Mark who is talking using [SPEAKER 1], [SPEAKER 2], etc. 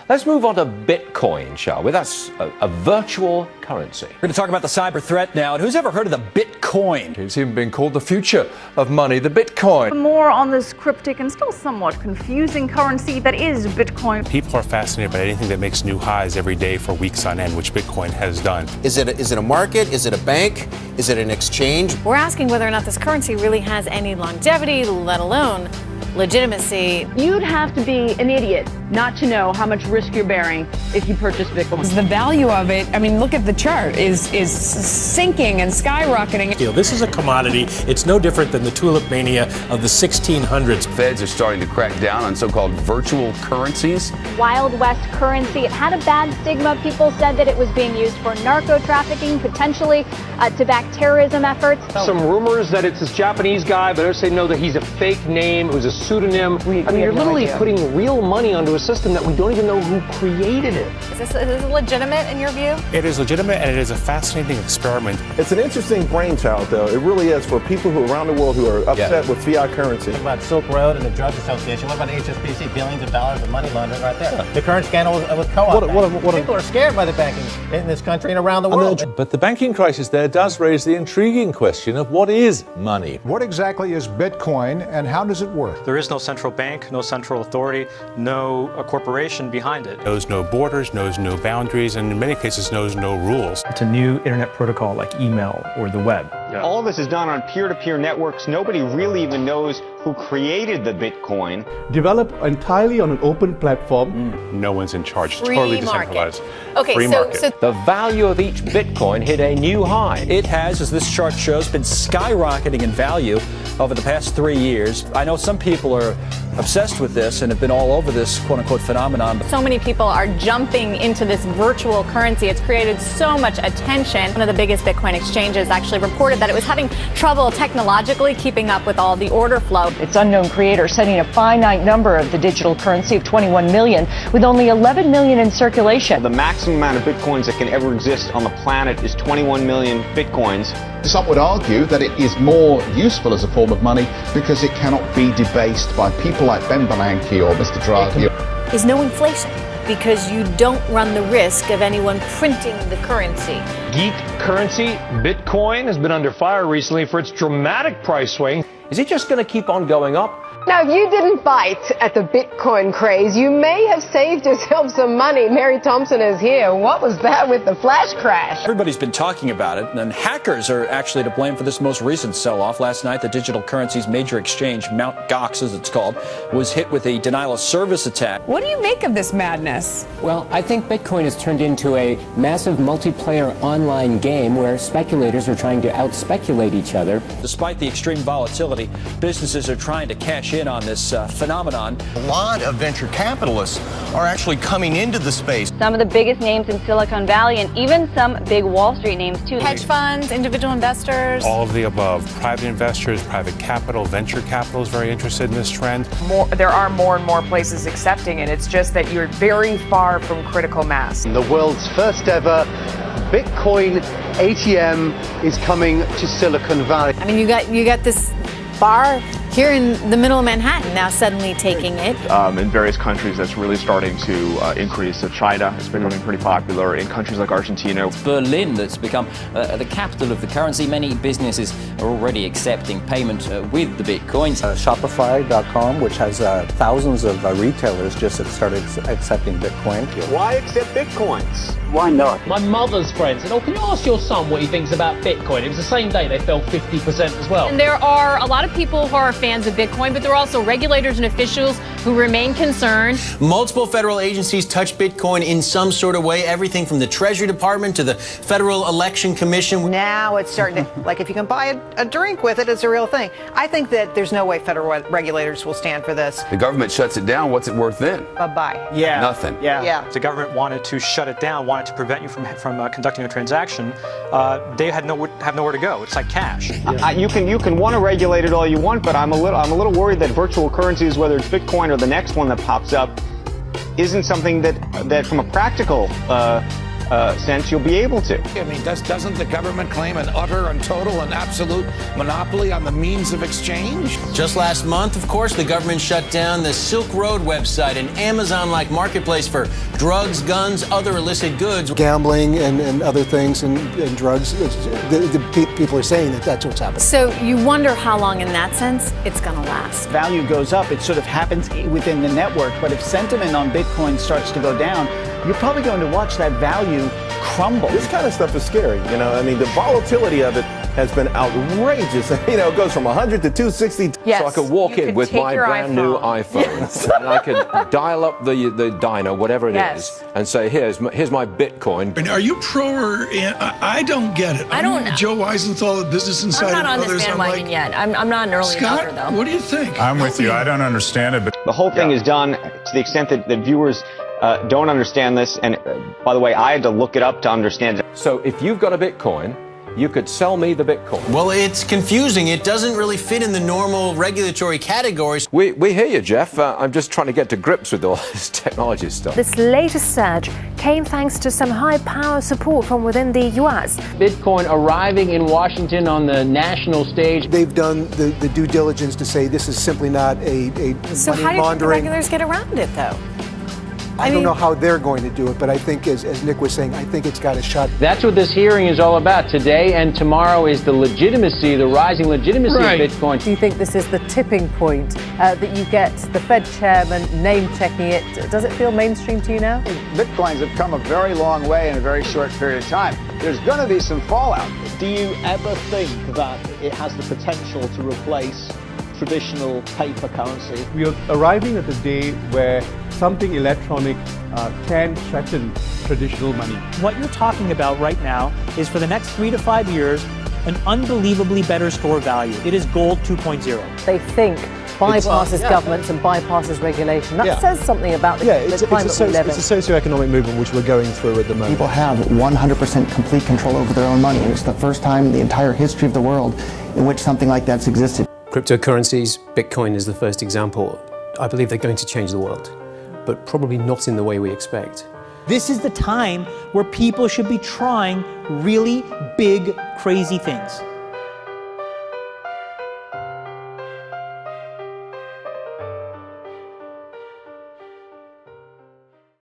[SPEAKER 1] Let's move on to Bitcoin, shall we? That's a virtual currency.
[SPEAKER 2] We're going to talk about the cyber threat now. And who's ever heard of the Bitcoin?
[SPEAKER 3] It's even been called the future of money, the Bitcoin.
[SPEAKER 4] More on this cryptic and still somewhat confusing currency that is Bitcoin.
[SPEAKER 5] People are fascinated by anything that makes new highs every day for weeks on end, which Bitcoin has done.
[SPEAKER 6] Is it a market? Is it a bank? Is it an exchange?
[SPEAKER 7] We're asking whether or not this currency really has any longevity, let alone legitimacy.
[SPEAKER 8] You'd have to be an idiot not to know how much risk you're bearing if you purchase Bitcoin.
[SPEAKER 9] The value of it, I mean, look at the chart, is sinking and skyrocketing.
[SPEAKER 10] This is a commodity. It's no different than the tulip mania of the 1600s.
[SPEAKER 11] Feds are starting to crack down on so-called virtual currencies.
[SPEAKER 12] Wild West currency. It had a bad stigma. People said that it was being used for narco trafficking, potentially to back terrorism efforts.
[SPEAKER 13] Some rumors that it's this Japanese guy, but others say no, that he's a fake name, who's a pseudonym. You're literally putting real money onto a system that we don't even know who created it.
[SPEAKER 7] Is this legitimate in your view?
[SPEAKER 5] It is legitimate, and it is a fascinating experiment.
[SPEAKER 14] It's an interesting brainchild, though. It really is, for people who around the world who are upset with fiat currency.
[SPEAKER 15] What about Silk Road and the Drug Association? What about HSBC? Billions of dollars of money laundering right there. The current scandal with Co-op. People are scared by the banking in this country and around the world.
[SPEAKER 16] But the banking crisis there does raise the intriguing question of what is money?
[SPEAKER 17] What exactly is Bitcoin and how does it work?
[SPEAKER 18] There is no central bank, no central authority, no corporation behind it.
[SPEAKER 5] Knows no borders, knows no boundaries, and in many cases knows no rules.
[SPEAKER 18] It's a new internet protocol like email or the web.
[SPEAKER 19] All of this is done on peer-to-peer networks. Nobody really even knows who created the Bitcoin.
[SPEAKER 20] Developed entirely on an open platform.
[SPEAKER 5] No one's in charge.
[SPEAKER 7] Free
[SPEAKER 5] totally
[SPEAKER 7] market.
[SPEAKER 5] decentralized.
[SPEAKER 7] Okay,
[SPEAKER 5] Free market.
[SPEAKER 1] So the value of each Bitcoin hit a new high.
[SPEAKER 2] It has, as this chart shows, been skyrocketing in value over the past 3 years. I know some people are obsessed with this and have been all over this quote-unquote phenomenon.
[SPEAKER 7] So many people are jumping into this virtual currency. It's created so much attention. One of the biggest Bitcoin exchanges actually reported that it was having trouble technologically keeping up with all the order flow.
[SPEAKER 8] Its unknown creator setting a finite number of the digital currency of 21 million, with only 11 million in circulation.
[SPEAKER 19] The maximum amount of Bitcoins that can ever exist on the planet is 21 million Bitcoins.
[SPEAKER 5] Some would argue that it is more useful as a form of money because it cannot be debased by people like Ben Bernanke or Mr. Draghi.
[SPEAKER 7] Is no inflation because you don't run the risk of anyone printing the currency.
[SPEAKER 13] Geek currency, Bitcoin, has been under fire recently for its dramatic price swing.
[SPEAKER 1] Is it just going to keep on going up?
[SPEAKER 3] Now, if you didn't bite at the Bitcoin craze, you may have saved yourself some money. Mary Thompson is here. What was that with the flash crash?
[SPEAKER 2] Everybody's been talking about it, and hackers are actually to blame for this most recent sell-off. Last night, the digital currency's major exchange, Mt. Gox as it's called, was hit with a denial-of-service attack.
[SPEAKER 9] What do you make of this madness?
[SPEAKER 21] Well, I think Bitcoin has turned into a massive multiplayer online game where speculators are trying to out-speculate each other.
[SPEAKER 2] Despite the extreme volatility, businesses are trying to cash in on this phenomenon.
[SPEAKER 6] A lot of venture capitalists are actually coming into the space.
[SPEAKER 12] Some of the biggest names in Silicon Valley and even some big Wall Street names too.
[SPEAKER 7] Hedge funds, individual investors.
[SPEAKER 5] All of the above. Private investors, private capital, venture capital is very interested in this trend.
[SPEAKER 9] There are more and more places accepting it. It's just that you're very far from critical mass.
[SPEAKER 22] The world's first ever Bitcoin ATM is coming to Silicon Valley.
[SPEAKER 7] I mean, you got this bar here in the middle of Manhattan now suddenly taking it.
[SPEAKER 23] In various countries, that's really starting to increase. So China has becoming pretty popular. In countries like Argentina.
[SPEAKER 24] It's Berlin that's become the capital of the currency. Many businesses are already accepting payment with the Bitcoins.
[SPEAKER 25] Shopify.com, which has thousands of retailers, just started accepting Bitcoin.
[SPEAKER 13] Why accept Bitcoins?
[SPEAKER 26] Why not?
[SPEAKER 27] My mother's friend said, oh, can you ask your son what he thinks about Bitcoin? It was the same day they fell 50% as well.
[SPEAKER 7] And there are a lot of people who are fans of Bitcoin, but there are also regulators and officials who remain concerned.
[SPEAKER 6] Multiple federal agencies touch Bitcoin in some sort of way, everything from the Treasury Department to the Federal Election Commission.
[SPEAKER 28] Now it's starting to, like if you can buy a drink with it, it's a real thing. I think that there's no way federal regulators will stand for this.
[SPEAKER 11] The government shuts it down. What's it worth then?
[SPEAKER 28] Bye-bye.
[SPEAKER 18] Yeah.
[SPEAKER 11] Nothing.
[SPEAKER 28] Yeah.
[SPEAKER 18] If the government wanted to shut it down, wanted to prevent you from conducting a transaction, they have nowhere to go. It's like cash.
[SPEAKER 19] You can want to regulate it all you want, but I'm a little worried that virtual currencies, whether it's Bitcoin or the next one that pops up, isn't something that from a practical sense, you'll be able to.
[SPEAKER 4] I mean, doesn't the government claim an utter and total and absolute monopoly on the means of exchange?
[SPEAKER 6] Just last month, of course, the government shut down the Silk Road website, an Amazon-like marketplace for drugs, guns, other illicit goods.
[SPEAKER 10] Gambling and other things and drugs. People are saying that that's what's happening.
[SPEAKER 7] So you wonder how long in that sense it's going to last.
[SPEAKER 14] Value goes up. It sort of happens within the network. But if sentiment on Bitcoin starts to go down, you're probably going to watch that value crumble.
[SPEAKER 15] This kind of stuff is scary. You know, I mean, the volatility of it has been outrageous. You know, it goes from 100 to 260.
[SPEAKER 1] Yes. So I could walk in with my brand new iPhone and I could dial up the dyno, whatever it is, and say, here's my Bitcoin.
[SPEAKER 16] And are you pro or I don't get it.
[SPEAKER 17] I don't know.
[SPEAKER 16] Joe Weisenthal, the Business Insider.
[SPEAKER 17] I'm not on this bandwagon yet. I'm not an early adopter, though.
[SPEAKER 16] What do you think?
[SPEAKER 20] I'm with you. I don't understand it. But
[SPEAKER 19] the whole thing is done to the extent that viewers don't understand this. And by the way, I had to look it up to understand it.
[SPEAKER 1] So if you've got a Bitcoin, you could sell me the Bitcoin.
[SPEAKER 6] Well, it's confusing. It doesn't really fit in the normal regulatory categories.
[SPEAKER 1] We hear you, Jeff. I'm just trying to get to grips with all this technology stuff.
[SPEAKER 26] This latest surge came thanks to some high-power support from within the U.S.
[SPEAKER 27] Bitcoin arriving in Washington on the national stage.
[SPEAKER 10] They've done the due diligence to say this is simply not a
[SPEAKER 7] So
[SPEAKER 10] money
[SPEAKER 7] how do
[SPEAKER 10] laundering.
[SPEAKER 7] the regulators get around it, though?
[SPEAKER 10] I don't know how they're going to do it, but I think, as Nick was saying, I think it's got a shot.
[SPEAKER 27] That's what this hearing is all about. Today and tomorrow is the legitimacy, the rising legitimacy of Bitcoin.
[SPEAKER 8] Do you think this is the tipping point that you get the Fed chairman name-checking it? Does it feel mainstream to you now?
[SPEAKER 29] Bitcoins have come a very long way in a very short period of time. There's going to be some fallout.
[SPEAKER 30] Do you ever think that it has the potential to replace traditional paper currency?
[SPEAKER 31] We are arriving at a day where something electronic can threaten traditional money.
[SPEAKER 32] What you're talking about right now is for the next 3 to 5 years, an unbelievably better store value. It is gold 2.0.
[SPEAKER 8] They think bypasses governments and bypasses regulation. That says something about the climate we live in.
[SPEAKER 33] It's a socioeconomic movement which we're going through at the moment.
[SPEAKER 34] People have 100% complete control over their own money. It's the first time in the entire history of the world in which something like that's existed.
[SPEAKER 35] Cryptocurrencies, Bitcoin is the first example. I believe they're going to change the world, but probably not in the way we expect.
[SPEAKER 32] This is the time where people should be trying really big, crazy things.